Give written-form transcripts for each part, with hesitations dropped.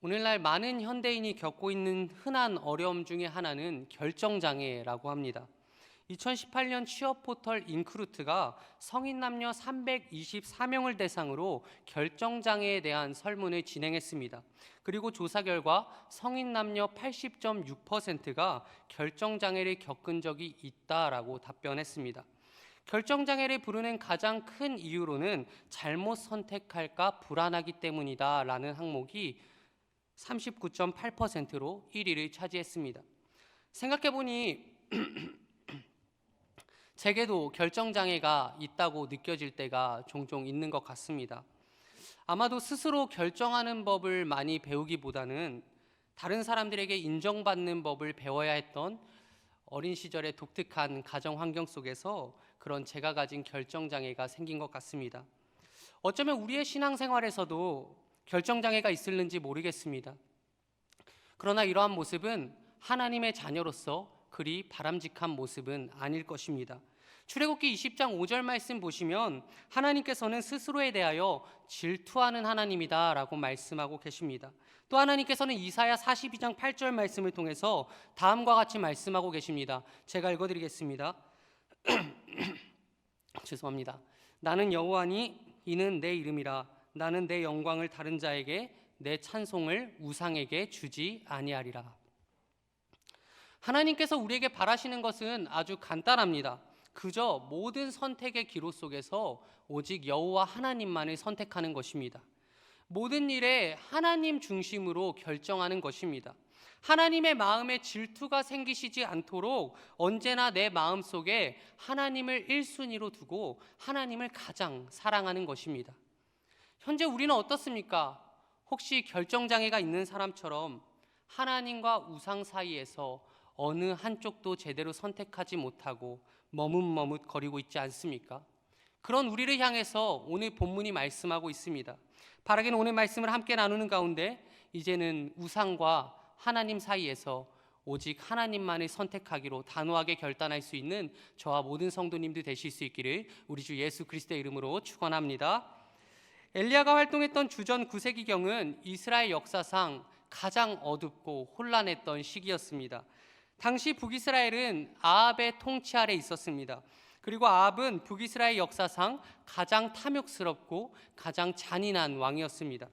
오늘날 많은 현대인이 겪고 있는 흔한 어려움 중에 하나는 결정장애라고 합니다. 2018년 취업 포털 인크루트가 성인 남녀 324명을 대상으로 결정장애에 대한 설문을 진행했습니다. 그리고 조사 결과 성인 남녀 80.6%가 결정장애를 겪은 적이 있다라고 답변했습니다. 결정장애를 부르는 가장 큰 이유로는 잘못 선택할까 불안하기 때문이다라는 항목이 39.8%로 1위를 차지했습니다. 생각해보니 제게도 결정장애가 있다고 느껴질 때가 종종 있는 것 같습니다. 아마도 스스로 결정하는 법을 많이 배우기보다는 다른 사람들에게 인정받는 법을 배워야 했던 어린 시절의 독특한 가정 환경 속에서 그런 제가 가진 결정장애가 생긴 것 같습니다. 어쩌면 우리의 신앙생활에서도 결정장애가 있을는지 모르겠습니다. 그러나 이러한 모습은 하나님의 자녀로서 그리 바람직한 모습은 아닐 것입니다. 출애굽기 20장 5절 말씀 보시면 하나님께서는 스스로에 대하여 질투하는 하나님이다 라고 말씀하고 계십니다. 또 하나님께서는 이사야 42장 8절 말씀을 통해서 다음과 같이 말씀하고 계십니다. 제가 읽어드리겠습니다. 죄송합니다. 나는 여호와니 이는 내 이름이라. 나는 내 영광을 다른 자에게 내 찬송을 우상에게 주지 아니하리라. 하나님께서 우리에게 바라시는 것은 아주 간단합니다. 그저 모든 선택의 기로 속에서 오직 여호와 하나님만을 선택하는 것입니다. 모든 일에 하나님 중심으로 결정하는 것입니다. 하나님의 마음에 질투가 생기시지 않도록 언제나 내 마음속에 하나님을 1순위로 두고 하나님을 가장 사랑하는 것입니다. 현재 우리는 어떻습니까? 혹시 결정장애가 있는 사람처럼 하나님과 우상 사이에서 어느 한쪽도 제대로 선택하지 못하고 머뭇머뭇거리고 있지 않습니까? 그런 우리를 향해서 오늘 본문이 말씀하고 있습니다. 바라기는 오늘 말씀을 함께 나누는 가운데 이제는 우상과 하나님 사이에서 오직 하나님만을 선택하기로 단호하게 결단할 수 있는 저와 모든 성도님들 되실 수 있기를 우리 주 예수 그리스도의 이름으로 축원합니다. 엘리야가 활동했던 주전 9세기경은 이스라엘 역사상 가장 어둡고 혼란했던 시기였습니다. 당시 북이스라엘은 아합의 통치 아래 있었습니다. 그리고 아합은 북이스라엘 역사상 가장 탐욕스럽고 가장 잔인한 왕이었습니다.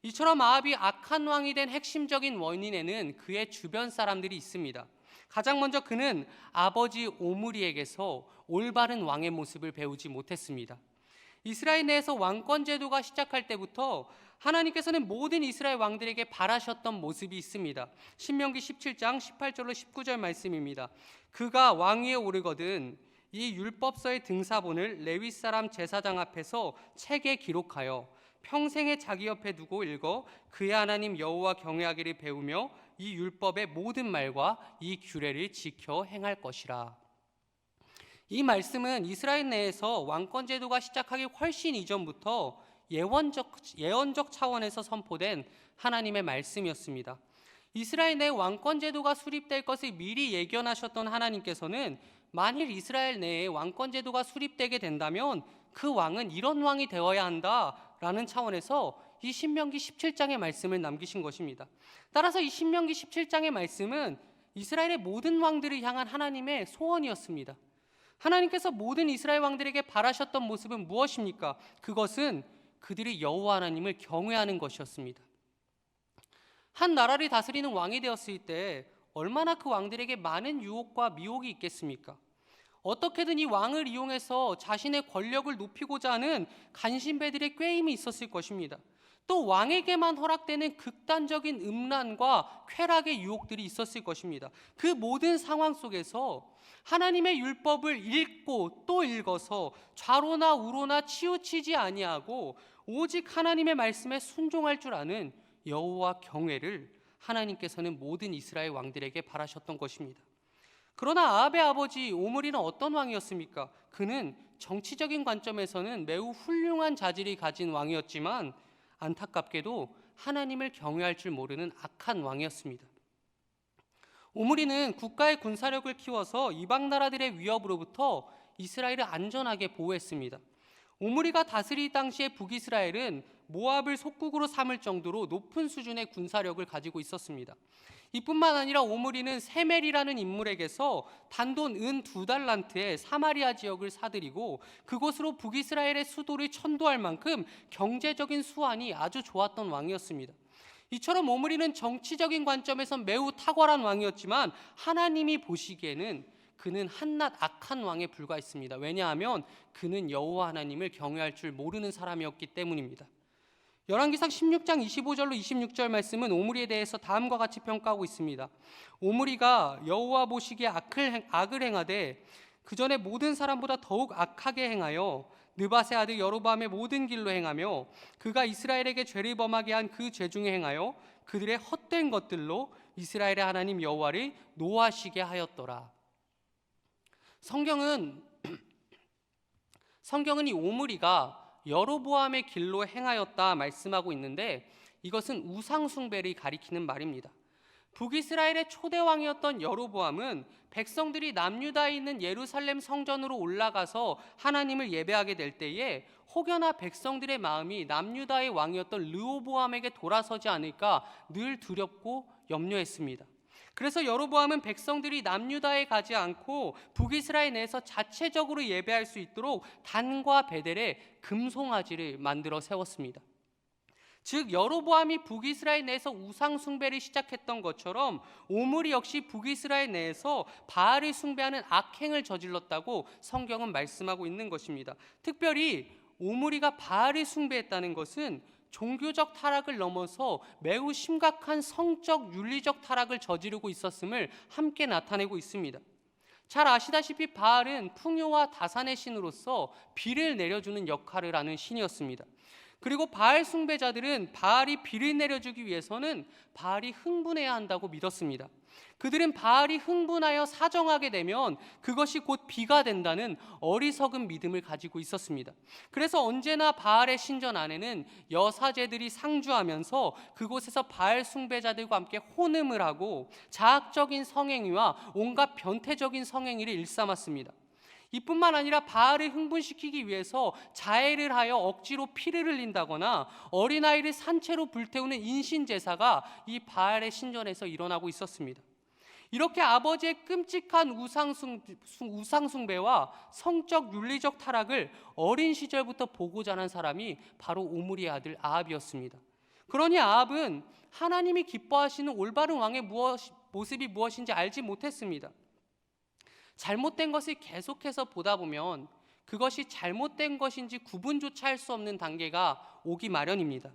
이처럼 아합이 악한 왕이 된 핵심적인 원인에는 그의 주변 사람들이 있습니다. 가장 먼저 그는 아버지 오므리에게서 올바른 왕의 모습을 배우지 못했습니다. 이스라엘 내에서 왕권 제도가 시작할 때부터 하나님께서는 모든 이스라엘 왕들에게 바라셨던 모습이 있습니다. 신명기 17장 18절로 19절 말씀입니다. 그가 왕위에 오르거든 이 율법서의 등사본을 레위 사람 제사장 앞에서 책에 기록하여 평생에 자기 옆에 두고 읽어 그의 하나님 여호와 경외하기를 배우며 이 율법의 모든 말과 이 규례를 지켜 행할 것이라. 이 말씀은 이스라엘 내에서 왕권 제도가 시작하기 훨씬 이전부터 예언적 차원에서 선포된 하나님의 말씀이었습니다. 이스라엘 내 왕권 제도가 수립될 것을 미리 예견하셨던 하나님께서는 만일 이스라엘 내에 왕권 제도가 수립되게 된다면 그 왕은 이런 왕이 되어야 한다라는 차원에서 이 신명기 17장의 말씀을 남기신 것입니다. 따라서 이 신명기 17장의 말씀은 이스라엘의 모든 왕들을 향한 하나님의 소원이었습니다. 하나님께서 모든 이스라엘 왕들에게 바라셨던 모습은 무엇입니까? 그것은 그들이 여호와 하나님을 경외하는 것이었습니다. 한 나라를 다스리는 왕이 되었을 때 얼마나 그 왕들에게 많은 유혹과 미혹이 있겠습니까? 어떻게든 이 왕을 이용해서 자신의 권력을 높이고자 하는 간신배들의 꾀임이 있었을 것입니다. 또 왕에게만 허락되는 극단적인 음란과 쾌락의 유혹들이 있었을 것입니다. 그 모든 상황 속에서 하나님의 율법을 읽고 또 읽어서 좌로나 우로나 치우치지 아니하고 오직 하나님의 말씀에 순종할 줄 아는 여호와 경외를 하나님께서는 모든 이스라엘 왕들에게 바라셨던 것입니다. 그러나 아합의 아버지 오므리는 어떤 왕이었습니까? 그는 정치적인 관점에서는 매우 훌륭한 자질이 가진 왕이었지만 안타깝게도 하나님을 경외할 줄 모르는 악한 왕이었습니다. 오므리는 국가의 군사력을 키워서 이방 나라들의 위협으로부터 이스라엘을 안전하게 보호했습니다. 오므리가 다스릴 당시의 북이스라엘은 모압을 속국으로 삼을 정도로 높은 수준의 군사력을 가지고 있었습니다. 이뿐만 아니라 오므리는 세멜이라는 인물에게서 단돈 은 2달란트에 사마리아 지역을 사들이고 그곳으로 북이스라엘의 수도를 천도할 만큼 경제적인 수완이 아주 좋았던 왕이었습니다. 이처럼 오므리는 정치적인 관점에선 매우 탁월한 왕이었지만 하나님이 보시기에는 그는 한낱 악한 왕에 불과했습니다. 왜냐하면 그는 여호와 하나님을 경외할 줄 모르는 사람이었기 때문입니다. 열왕기상 16장 25절로 26절 말씀은 오므리에 대해서 다음과 같이 평가하고 있습니다. 오므리가 여호와 보시기에 악을 행하되 그 전에 모든 사람보다 더욱 악하게 행하여 느밧의 아들 여로보암의 모든 길로 행하며 그가 이스라엘에게 죄를 범하게 한 그 죄 중에 행하여 그들의 헛된 것들로 이스라엘의 하나님 여호와를 노하시게 하였더라. 성경은 이 오므리가 여로보암의 길로 행하였다 말씀하고 있는데 이것은 우상 숭배를 가리키는 말입니다. 북이스라엘의 초대 왕이었던 여로보암은 백성들이 남유다에 있는 예루살렘 성전으로 올라가서 하나님을 예배하게 될 때에 혹여나 백성들의 마음이 남유다의 왕이었던 르호보암에게 돌아서지 않을까 늘 두렵고 염려했습니다. 그래서 여로보암은 백성들이 남유다에 가지 않고 북이스라엘 내에서 자체적으로 예배할 수 있도록 단과 베델에 금송아지를 만들어 세웠습니다. 즉 여로보암이 북이스라엘 내에서 우상 숭배를 시작했던 것처럼 오므리 역시 북이스라엘 내에서 바알을 숭배하는 악행을 저질렀다고 성경은 말씀하고 있는 것입니다. 특별히 오므리가 바알을 숭배했다는 것은 종교적 타락을 넘어서 매우 심각한 성적 윤리적 타락을 저지르고 있었음을 함께 나타내고 있습니다. 잘 아시다시피 바알은 풍요와 다산의 신으로서 비를 내려주는 역할을 하는 신이었습니다. 그리고 바알 숭배자들은 바알이 비를 내려주기 위해서는 바알이 흥분해야 한다고 믿었습니다. 그들은 바알이 흥분하여 사정하게 되면 그것이 곧 비가 된다는 어리석은 믿음을 가지고 있었습니다. 그래서 언제나 바알의 신전 안에는 여사제들이 상주하면서 그곳에서 바알 숭배자들과 함께 혼음을 하고 자학적인 성행위와 온갖 변태적인 성행위를 일삼았습니다. 이뿐만 아니라 바알을 흥분시키기 위해서 자해를 하여 억지로 피를 흘린다거나 어린아이를 산채로 불태우는 인신제사가 이 바알의 신전에서 일어나고 있었습니다. 이렇게 아버지의 끔찍한 우상숭배와 성적 윤리적 타락을 어린 시절부터 보고 자란 사람이 바로 오므리의 아들 아합이었습니다. 그러니 아합은 하나님이 기뻐하시는 올바른 왕의 모습이 무엇인지 알지 못했습니다. 잘못된 것을 계속해서 보다 보면 그것이 잘못된 것인지 구분조차 할 수 없는 단계가 오기 마련입니다.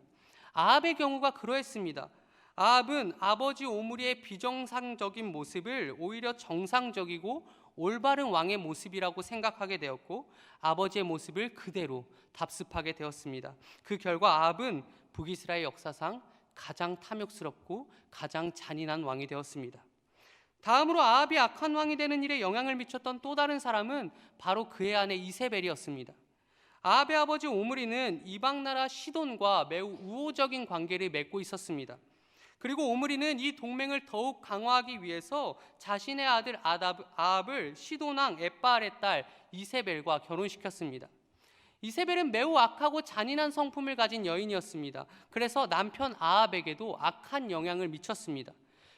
아합의 경우가 그러했습니다. 아합은 아버지 오므리의 비정상적인 모습을 오히려 정상적이고 올바른 왕의 모습이라고 생각하게 되었고 아버지의 모습을 그대로 답습하게 되었습니다. 그 결과 아합은 북이스라엘 역사상 가장 탐욕스럽고 가장 잔인한 왕이 되었습니다. 다음으로 아합이 악한 왕이 되는 일에 영향을 미쳤던 또 다른 사람은 바로 그의 아내 이세벨이었습니다. 아합의 아버지 오므리는 이방 나라 시돈과 매우 우호적인 관계를 맺고 있었습니다. 그리고 오므리는 이 동맹을 더욱 강화하기 위해서 자신의 아들 아합을 시돈 왕 엣바알의 딸 이세벨과 결혼시켰습니다. 이세벨은 매우 악하고 잔인한 성품을 가진 여인이었습니다. 그래서 남편 아합에게도 악한 영향을 미쳤습니다.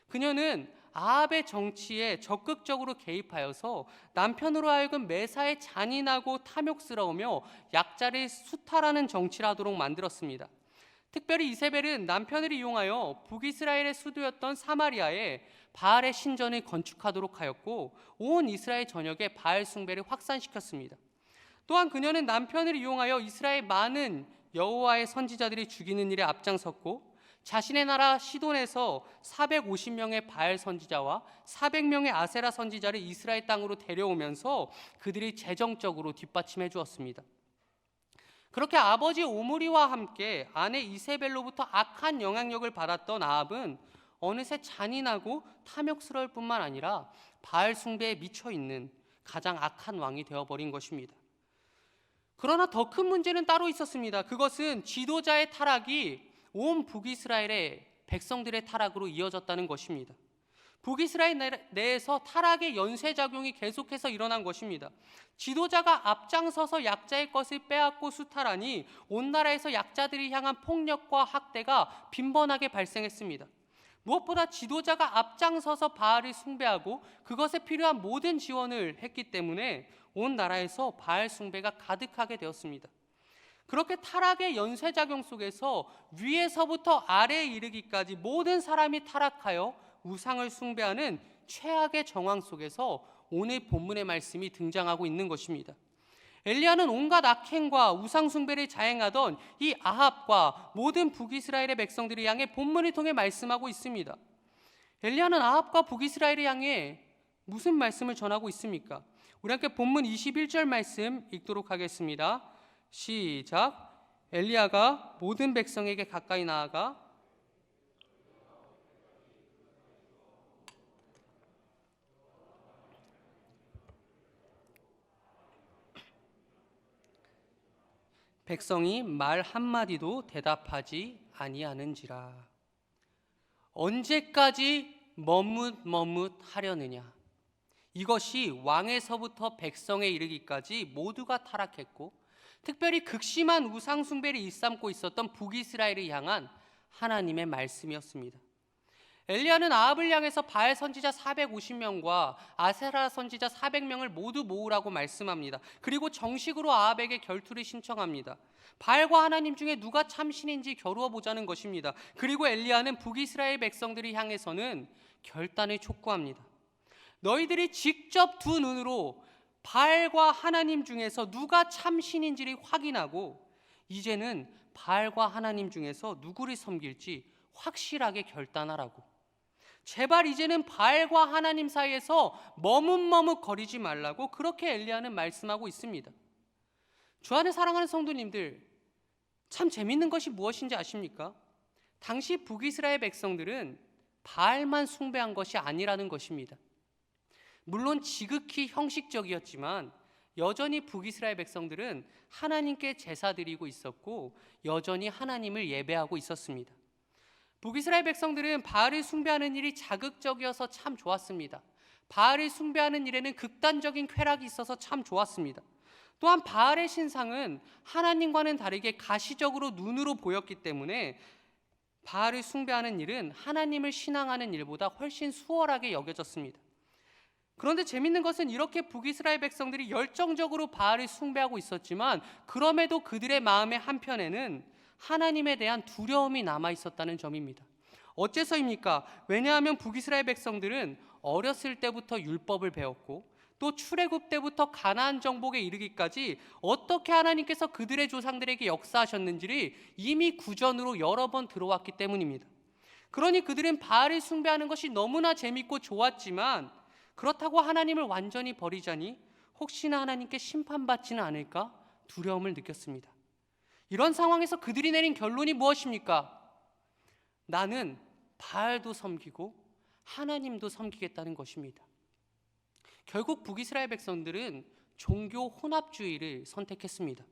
그녀는 아합의 정치에 적극적으로 개입하여서 남편으로 하여금 매사에 잔인하고 탐욕스러우며 약자를 수탈하는 정치를 하도록 만들었습니다. 특별히 이세벨은 남편을 이용하여 북이스라엘의 수도였던 사마리아에 바알의 신전을 건축하도록 하였고 온 이스라엘 전역에 바알 숭배를 확산시켰습니다. 또한 그녀는 남편을 이용하여 이스라엘 많은 여호와의 선지자들이 죽이는 일에 앞장섰고 자신의 나라 시돈에서 450명의 바알 선지자와 400명의 아세라 선지자를 이스라엘 땅으로 데려오면서 그들이 재정적으로 뒷받침해 주었습니다. 그렇게 아버지 오므리와 함께 아내 이세벨로부터 악한 영향력을 받았던 아합은 어느새 잔인하고 탐욕스러울 뿐만 아니라 바알 숭배에 미쳐 있는 가장 악한 왕이 되어버린 것입니다. 그러나 더 큰 문제는 따로 있었습니다. 그것은 지도자의 타락이 온 북이스라엘의 백성들의 타락으로 이어졌다는 것입니다. 북이스라엘 내에서 타락의 연쇄작용이 계속해서 일어난 것입니다. 지도자가 앞장서서 약자의 것을 빼앗고 수탈하니 온 나라에서 약자들이 향한 폭력과 학대가 빈번하게 발생했습니다. 무엇보다 지도자가 앞장서서 바알을 숭배하고 그것에 필요한 모든 지원을 했기 때문에 온 나라에서 바알 숭배가 가득하게 되었습니다. 그렇게 타락의 연쇄작용 속에서 위에서부터 아래에 이르기까지 모든 사람이 타락하여 우상을 숭배하는 최악의 정황 속에서 오늘 본문의 말씀이 등장하고 있는 것입니다. 엘리야는 온갖 악행과 우상 숭배를 자행하던 이 아합과 모든 북이스라엘의 백성들을 향해 본문을 통해 말씀하고 있습니다. 엘리야는 아합과 북이스라엘을 향해 무슨 말씀을 전하고 있습니까? 우리 함께 본문 21절 말씀 읽도록 하겠습니다. 시작. 엘리야가 모든 백성에게 가까이 나아가 백성이 말 한마디도 대답하지 아니하는지라. 언제까지 머뭇머뭇하려느냐. 이것이 왕에서부터 백성에 이르기까지 모두가 타락했고 특별히 극심한 우상 숭배를 일삼고 있었던 북이스라엘을 향한 하나님의 말씀이었습니다. 엘리야는 아합을 향해서 바알 선지자 450명과 아세라 선지자 400명을 모두 모으라고 말씀합니다. 그리고 정식으로 아합에게 결투를 신청합니다. 바알과 하나님 중에 누가 참신인지 겨루어 보자는 것입니다. 그리고 엘리야는 북이스라엘 백성들을 향해서는 결단을 촉구합니다. 너희들이 직접 두 눈으로 바알과 하나님 중에서 누가 참신인지를 확인하고 이제는 바알과 하나님 중에서 누구를 섬길지 확실하게 결단하라고. 제발 이제는 바알과 하나님 사이에서 머뭇머뭇거리지 말라고 그렇게 엘리야는 말씀하고 있습니다. 주 안에 사랑하는 성도님들, 참 재밌는 것이 무엇인지 아십니까? 당시 북이스라엘 백성들은 바알만 숭배한 것이 아니라는 것입니다. 물론 지극히 형식적이었지만 여전히 북이스라엘 백성들은 하나님께 제사 드리고 있었고 여전히 하나님을 예배하고 있었습니다. 북이스라엘 백성들은 바알을 숭배하는 일이 자극적이어서 참 좋았습니다. 바알을 숭배하는 일에는 극단적인 쾌락이 있어서 참 좋았습니다. 또한 바알의 신상은 하나님과는 다르게 가시적으로 눈으로 보였기 때문에 바알을 숭배하는 일은 하나님을 신앙하는 일보다 훨씬 수월하게 여겨졌습니다. 그런데 재밌는 것은 이렇게 북이스라엘 백성들이 열정적으로 바알을 숭배하고 있었지만 그럼에도 그들의 마음의 한편에는 하나님에 대한 두려움이 남아 있었다는 점입니다. 어째서입니까? 왜냐하면 북이스라엘 백성들은 어렸을 때부터 율법을 배웠고 또 출애굽 때부터 가나안 정복에 이르기까지 어떻게 하나님께서 그들의 조상들에게 역사하셨는지를 이미 구전으로 여러 번 들어왔기 때문입니다. 그러니 그들은 바알을 숭배하는 것이 너무나 재밌고 좋았지만 그렇다고 하나님을 완전히 버리자니 혹시나 하나님께 심판받지는 않을까 두려움을 느꼈습니다. 이런 상황에서 그들이 내린 결론이 무엇입니까? 나는 바알도 섬기고 하나님도 섬기겠다는 것입니다. 결국 북이스라엘 백성들은 종교 혼합주의를 선택했습니다.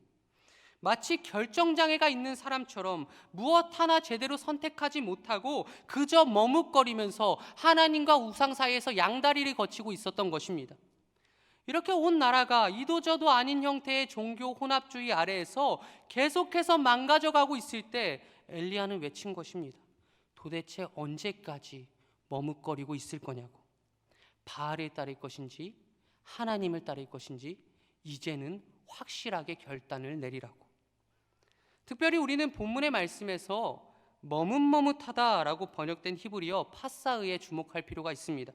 마치 결정장애가 있는 사람처럼 무엇 하나 제대로 선택하지 못하고 그저 머뭇거리면서 하나님과 우상 사이에서 양다리를 거치고 있었던 것입니다. 이렇게 온 나라가 이도저도 아닌 형태의 종교 혼합주의 아래에서 계속해서 망가져가고 있을 때 엘리야는 외친 것입니다. 도대체 언제까지 머뭇거리고 있을 거냐고. 바알을 따를 것인지 하나님을 따를 것인지 이제는 확실하게 결단을 내리라고. 특별히 우리는 본문의 말씀에서 머뭇머뭇하다라고 번역된 히브리어 파사의에 주목할 필요가 있습니다.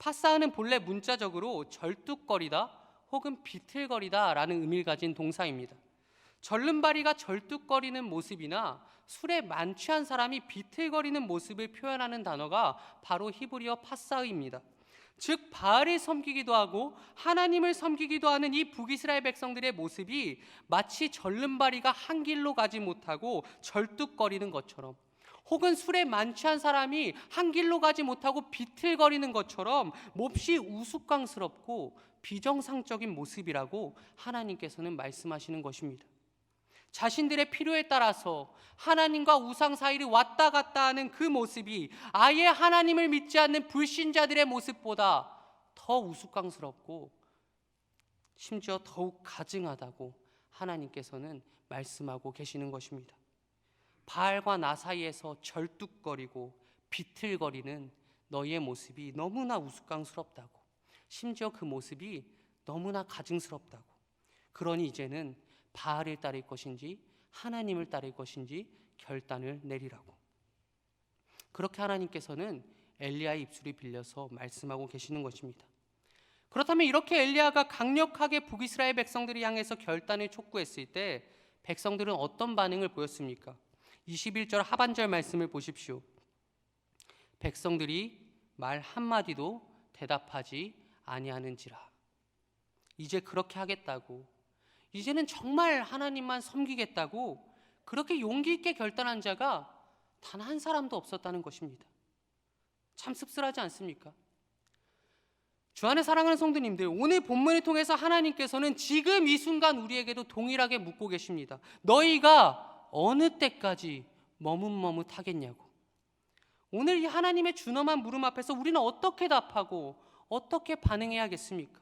파사의는 본래 문자적으로 절뚝거리다 혹은 비틀거리다 라는 의미를 가진 동사입니다. 절름발이가 절뚝거리는 모습이나 술에 만취한 사람이 비틀거리는 모습을 표현하는 단어가 바로 히브리어 파사의입니다. 즉 바알을 섬기기도 하고 하나님을 섬기기도 하는 이 북이스라엘 백성들의 모습이 마치 절름발이가 한 길로 가지 못하고 절뚝거리는 것처럼 혹은 술에 만취한 사람이 한 길로 가지 못하고 비틀거리는 것처럼 몹시 우스꽝스럽고 비정상적인 모습이라고 하나님께서는 말씀하시는 것입니다. 자신들의 필요에 따라서 하나님과 우상 사이를 왔다 갔다 하는 그 모습이 아예 하나님을 믿지 않는 불신자들의 모습보다 더 우스꽝스럽고 심지어 더욱 가증하다고 하나님께서는 말씀하고 계시는 것입니다. 바알과 나 사이에서 절뚝거리고 비틀거리는 너희의 모습이 너무나 우스꽝스럽다고, 심지어 그 모습이 너무나 가증스럽다고. 그러니 이제는 바알을 따를 것인지 하나님을 따를 것인지 결단을 내리라고. 그렇게 하나님께서는 엘리야의 입술이 빌려서 말씀하고 계시는 것입니다. 그렇다면 이렇게 엘리야가 강력하게 북이스라엘 백성들을 향해서 결단을 촉구했을 때 백성들은 어떤 반응을 보였습니까? 21절 하반절 말씀을 보십시오. 백성들이 말 한마디도 대답하지 아니하는지라. 이제 그렇게 하겠다고, 이제는 정말 하나님만 섬기겠다고 그렇게 용기 있게 결단한 자가 단 한 사람도 없었다는 것입니다. 참 씁쓸하지 않습니까? 주 안에 사랑하는 성도님들, 오늘 본문을 통해서 하나님께서는 지금 이 순간 우리에게도 동일하게 묻고 계십니다. 너희가 어느 때까지 머뭇머뭇하겠냐고. 오늘 이 하나님의 준엄한 물음 앞에서 우리는 어떻게 답하고 어떻게 반응해야겠습니까?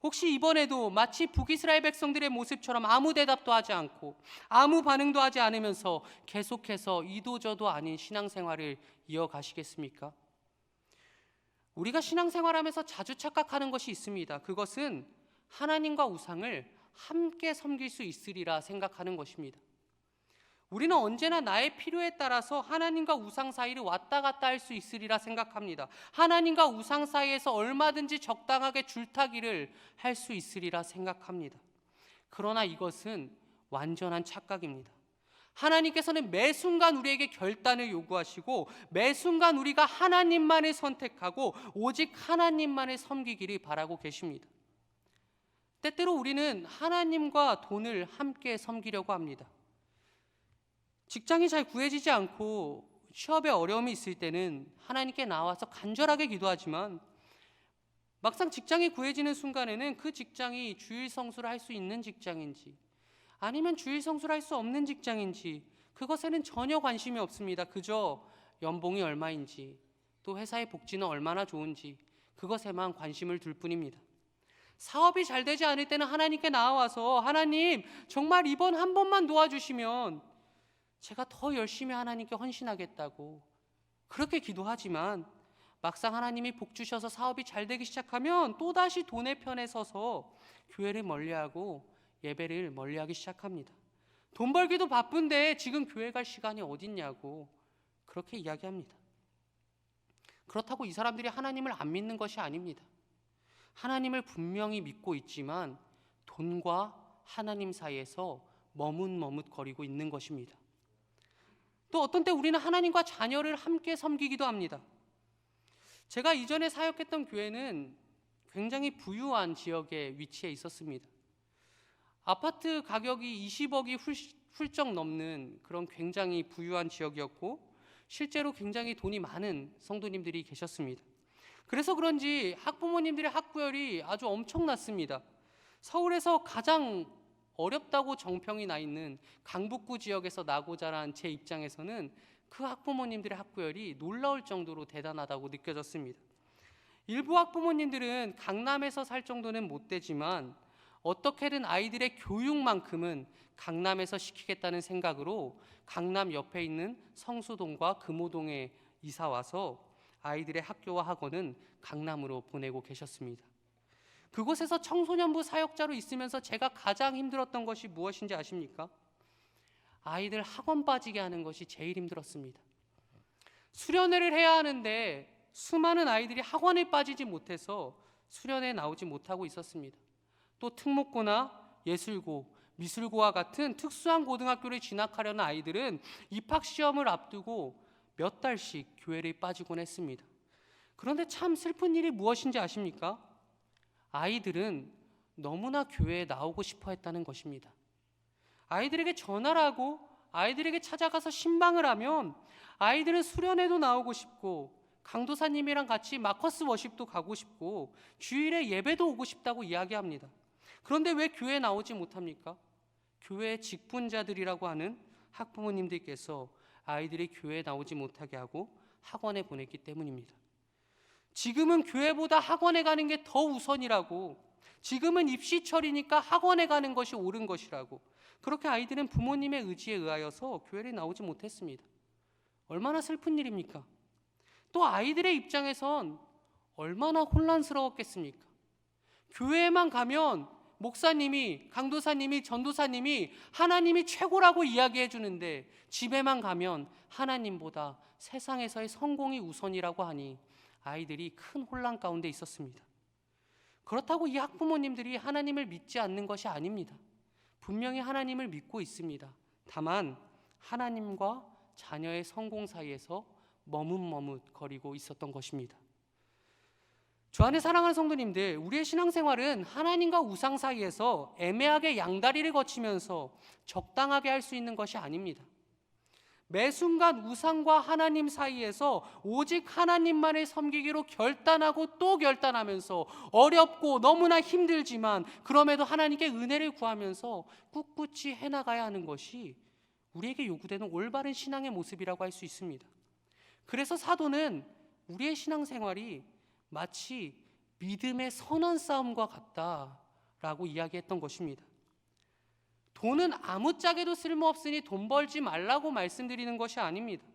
혹시 이번에도 마치 북이스라엘 백성들의 모습처럼 아무 대답도 하지 않고 아무 반응도 하지 않으면서 계속해서 이도저도 아닌 신앙생활을 이어가시겠습니까? 우리가 신앙생활하면서 자주 착각하는 것이 있습니다. 그것은 하나님과 우상을 함께 섬길 수 있으리라 생각하는 것입니다. 우리는 언제나 나의 필요에 따라서 하나님과 우상 사이를 왔다 갔다 할 수 있으리라 생각합니다. 하나님과 우상 사이에서 얼마든지 적당하게 줄타기를 할 수 있으리라 생각합니다. 그러나 이것은 완전한 착각입니다. 하나님께서는 매 순간 우리에게 결단을 요구하시고 매 순간 우리가 하나님만을 선택하고 오직 하나님만을 섬기기를 바라고 계십니다. 때때로 우리는 하나님과 돈을 함께 섬기려고 합니다. 직장이 잘 구해지지 않고 취업에 어려움이 있을 때는 하나님께 나와서 간절하게 기도하지만 막상 직장이 구해지는 순간에는 그 직장이 주일 성수를 할 수 있는 직장인지 아니면 주일 성수를 할 수 없는 직장인지 그것에는 전혀 관심이 없습니다. 그저 연봉이 얼마인지 또 회사의 복지는 얼마나 좋은지 그것에만 관심을 둘 뿐입니다. 사업이 잘 되지 않을 때는 하나님께 나와서 하나님 정말 이번 한 번만 도와주시면 제가 더 열심히 하나님께 헌신하겠다고 그렇게 기도하지만 막상 하나님이 복 주셔서 사업이 잘 되기 시작하면 또다시 돈의 편에 서서 교회를 멀리하고 예배를 멀리하기 시작합니다. 돈 벌기도 바쁜데 지금 교회 갈 시간이 어딨냐고 그렇게 이야기합니다. 그렇다고 이 사람들이 하나님을 안 믿는 것이 아닙니다. 하나님을 분명히 믿고 있지만 돈과 하나님 사이에서 머뭇머뭇거리고 있는 것입니다. 또 어떤 때 우리는 하나님과 자녀를 함께 섬기기도 합니다. 제가 이전에 사역했던 교회는 굉장히 부유한 지역에 위치해 있었습니다. 아파트 가격이 20억이 훌쩍 넘는 그런 굉장히 부유한 지역이었고 실제로 굉장히 돈이 많은 성도님들이 계셨습니다. 그래서 그런지 학부모님들의 학구열이 아주 엄청났습니다. 서울에서 가장 어렵다고 정평이 나 있는 강북구 지역에서 나고 자란 제 입장에서는 그 학부모님들의 학구열이 놀라울 정도로 대단하다고 느껴졌습니다. 일부 학부모님들은 강남에서 살 정도는 못 되지만 어떻게든 아이들의 교육만큼은 강남에서 시키겠다는 생각으로 강남 옆에 있는 성수동과 금호동에 이사 와서 아이들의 학교와 학원은 강남으로 보내고 계셨습니다. 그곳에서 청소년부 사역자로 있으면서 제가 가장 힘들었던 것이 무엇인지 아십니까? 아이들 학원 빠지게 하는 것이 제일 힘들었습니다. 수련회를 해야 하는데 수많은 아이들이 학원에 빠지지 못해서 수련회에 나오지 못하고 있었습니다. 또 특목고나 예술고, 미술고와 같은 특수한 고등학교를 진학하려는 아이들은 입학시험을 앞두고 몇 달씩 교회를 빠지곤 했습니다. 그런데 참 슬픈 일이 무엇인지 아십니까? 아이들은 너무나 교회에 나오고 싶어 했다는 것입니다. 아이들에게 전화를 하고 아이들에게 찾아가서 신방을 하면 아이들은 수련회도 나오고 싶고 강도사님이랑 같이 마커스 워십도 가고 싶고 주일에 예배도 오고 싶다고 이야기합니다. 그런데 왜 교회에 나오지 못합니까? 교회 직분자들이라고 하는 학부모님들께서 아이들이 교회에 나오지 못하게 하고 학원에 보냈기 때문입니다. 지금은 교회보다 학원에 가는 게 더 우선이라고, 지금은 입시철이니까 학원에 가는 것이 옳은 것이라고, 그렇게 아이들은 부모님의 의지에 의하여서 교회에 나오지 못했습니다. 얼마나 슬픈 일입니까? 또 아이들의 입장에선 얼마나 혼란스러웠겠습니까? 교회에만 가면 목사님이, 강도사님이, 전도사님이 하나님이 최고라고 이야기해 주는데 집에만 가면 하나님보다 세상에서의 성공이 우선이라고 하니 아이들이 큰 혼란 가운데 있었습니다. 그렇다고 이 학부모님들이 하나님을 믿지 않는 것이 아닙니다. 분명히 하나님을 믿고 있습니다. 다만 하나님과 자녀의 성공 사이에서 머뭇머뭇거리고 있었던 것입니다. 주 안에 사랑하는 성도님들, 우리의 신앙생활은 하나님과 우상 사이에서 애매하게 양다리를 거치면서 적당하게 할 수 있는 것이 아닙니다. 매 순간 우상과 하나님 사이에서 오직 하나님만을 섬기기로 결단하고 또 결단하면서 어렵고 너무나 힘들지만 그럼에도 하나님께 은혜를 구하면서 꿋꿋이 해나가야 하는 것이 우리에게 요구되는 올바른 신앙의 모습이라고 할 수 있습니다. 그래서 사도는 우리의 신앙생활이 마치 믿음의 선언 싸움과 같다라고 이야기했던 것입니다. 돈은 아무짝에도 쓸모없으니 돈 벌지 말라고 말씀드리는 것이 아닙니다.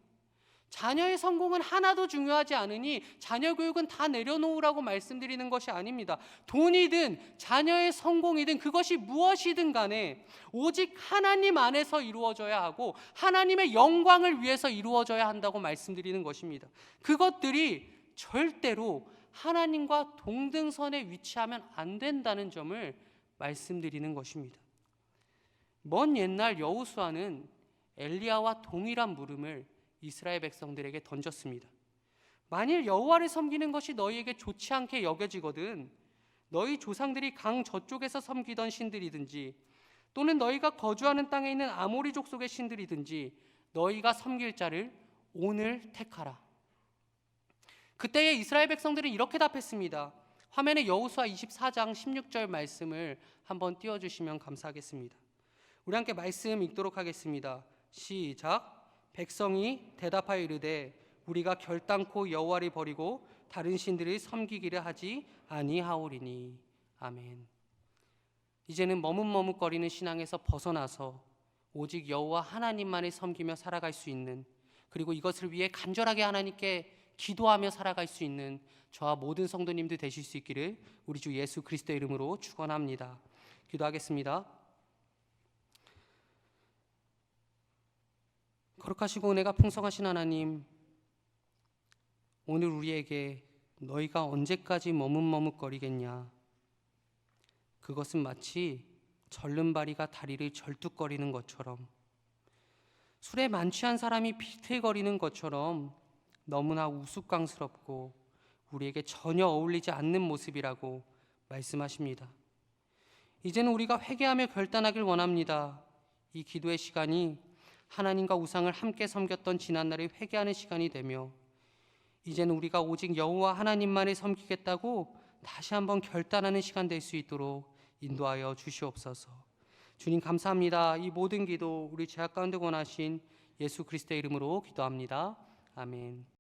자녀의 성공은 하나도 중요하지 않으니 자녀 교육은 다 내려놓으라고 말씀드리는 것이 아닙니다. 돈이든 자녀의 성공이든 그것이 무엇이든 간에 오직 하나님 안에서 이루어져야 하고 하나님의 영광을 위해서 이루어져야 한다고 말씀드리는 것입니다. 그것들이 절대로 하나님과 동등선에 위치하면 안 된다는 점을 말씀드리는 것입니다. 먼 옛날 여호수아는 엘리야와 동일한 물음을 이스라엘 백성들에게 던졌습니다. 만일 여호와를 섬기는 것이 너희에게 좋지 않게 여겨지거든 너희 조상들이 강 저쪽에서 섬기던 신들이든지 또는 너희가 거주하는 땅에 있는 아모리 족속의 신들이든지 너희가 섬길 자를 오늘 택하라. 그때에 이스라엘 백성들은 이렇게 답했습니다. 화면에 여호수아 24장 16절 말씀을 한번 띄워주시면 감사하겠습니다. 우리 함께 말씀 읽도록 하겠습니다. 시작. 백성이 대답하여 이르되 우리가 결단코 여호와를 버리고 다른 신들을 섬기기를 하지 아니하오리니. 아멘. 이제는 머뭇머뭇거리는 신앙에서 벗어나서 오직 여호와 하나님만을 섬기며 살아갈 수 있는, 그리고 이것을 위해 간절하게 하나님께 기도하며 살아갈 수 있는 저와 모든 성도님들 되실 수 있기를 우리 주 예수 그리스도의 이름으로 축원합니다. 기도하겠습니다. 거룩하시고 은혜가 풍성하신 하나님, 오늘 우리에게 너희가 언제까지 머뭇머뭇거리겠냐, 그것은 마치 절름발이가 다리를 절뚝거리는 것처럼, 술에 만취한 사람이 비틀거리는 것처럼 너무나 우스꽝스럽고 우리에게 전혀 어울리지 않는 모습이라고 말씀하십니다. 이제는 우리가 회개하며 결단하길 원합니다. 이 기도의 시간이 하나님과 우상을 함께 섬겼던 지난날의 회개하는 시간이 되며 이제는 우리가 오직 여호와 하나님만을 섬기겠다고 다시 한번 결단하는 시간 될 수 있도록 인도하여 주시옵소서. 주님 감사합니다. 이 모든 기도 우리 죄악 가운데 원하신 예수 그리스도의 이름으로 기도합니다. 아멘.